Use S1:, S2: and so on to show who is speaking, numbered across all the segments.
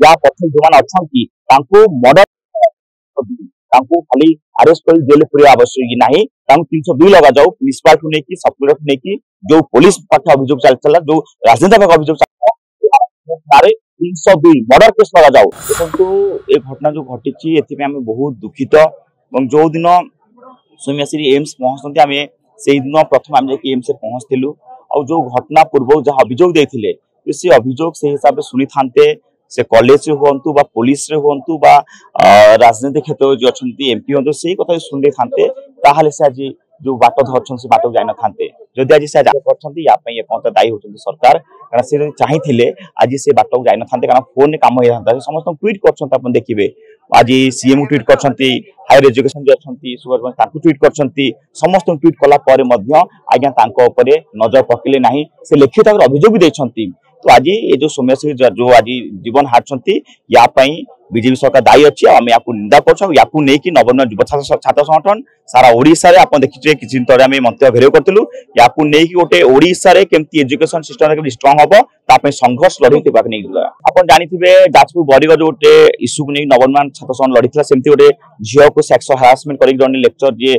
S1: या पछे जो माने अछंती तांको मर्डर खाली अरेस्ट कर जेल पूरे आवश्यक नहीं 302 लगा जाऊ प्रिंसिपल ठू नहीं सबुलर ठू नहीं जो पुलिस पाखे अभियोग चलता जो राजनेता पाखे अभियोग चलता 302 मर्डर केस लगा जाऊ देखो ए घटना जो घटी एम बहुत दुखित जो दिन सौम्याश्री एम्स पहुंचते आम से दिन प्रथम आम एम्स पहुंचलु और जो घटना पूर्व जहाँ अभियोग देते से अभियोग से हिसाब से शुणी था से कॉलेज रे हुंतु बा पुलिस रे हुंतु बा राजनीतिक क्षेत्र जो अछंती एमपी हुंतु सेही कथा सुनले थांते ताहाले से आज जो बाट धरछन से बाट जाय न थांते जदि आज से आज करछंती या पई एकंत दायी होछंती सरकार कारण से चाहिथिले आज से बाट जाय न थांते कारण फोन ने काम होय थांता समस्त ट्वीट करछंती अपन देखिबे आज सीएम ट्वीट करछंती हायर एजुकेशन जे अछंती सुगरबन ताकू ट्वीट करछंती समस्त ट्वीट कला परे मध्य आज्ञा तांको ऊपर नजर पकिले नाही से लिखित अभियोग भी दैछंती तो आज ये जो सौम्याश्री जो आज जीवन हारछंती या पई बीजेपी सरकार दायी अच्छी आम या निंदा कर नवोन्मेष युव छात्र संगठन सारा ओडिशा रे आपण देखिछे किछि दिन तळे आमे मंत्य भेरे करथिलु या गोटे ओडिशा रे केमती एजुकेशन सिस्टम के स्ट्रांग हबो ता पे संघर्ष लढिथिबा के नै आपण जानिथिबे जाजपुर बरिगड गोटे इश्यू नै नवोन्मेष छात्र संगठन लढिथिला सेमती गोटे झियो को सेक्सुअल हरासमेंट करि जने लेक्चर जे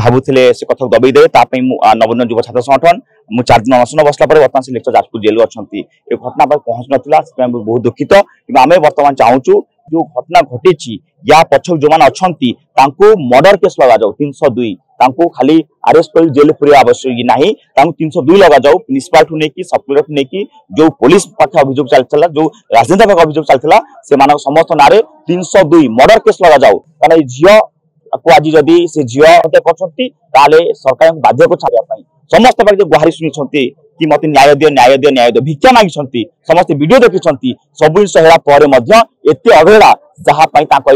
S1: भाबुथिले से कथा दबई दे ता पे नवोन्मेष युव छात्र संगठन मु 4 दिन अनशन बसला पर वर्तमान से लेक्चर जाजपुर जेल अछंती ए घटना पर पहुंच नथिला से बहुत दुखित कि आमे वर्तमान चाहूचु जो घटना घटी या पछक जो मान अछंती तांको मर्डर केस लगा जाऊ 302 तांको खाली अरेस्ट कर जेल पूरे आवश्यक नहीं 302 लगा जाऊ प्रिंसिपल ठू नहीं सबुलर ठू नहीं जो पुलिस पाखे अभियोग चलता जो राजनेता पाखे अभियोग चलता से समस्त नारे 302 मर्डर केस लगा जाऊ कारण झील को आज जदि से झील हत्या कर सरकार बाध्य को छाड़ा समस्त जो गुहारी शुणी कि मत न्याय दियो न्याय दियो न्याय दियो भिक्षा मांगी समस्त वीडियो देखी सब जिन एते अवहेला जहाँ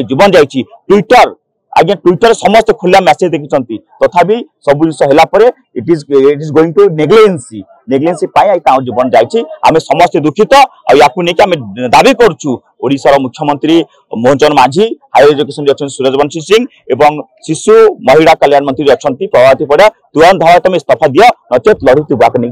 S1: जीवन जाइए ट्विटर आज्ञा ट्विटर समस्त खुला मेसेज देखी तथापि सब जिन it is going to negligence जीवन जाइए आम समस्त दुखित आम दावी करुचु ओडिशा मुख्यमंत्री मोहन चरण माझी हायर एजुकेशन अच्छा सूरजवंशी सिंह एवं शिशु महिला कल्याण मंत्री अच्छा प्रभाती पड़ा तुरंत तुम इस्तीफा दियो नचेत लड़ू नहीं।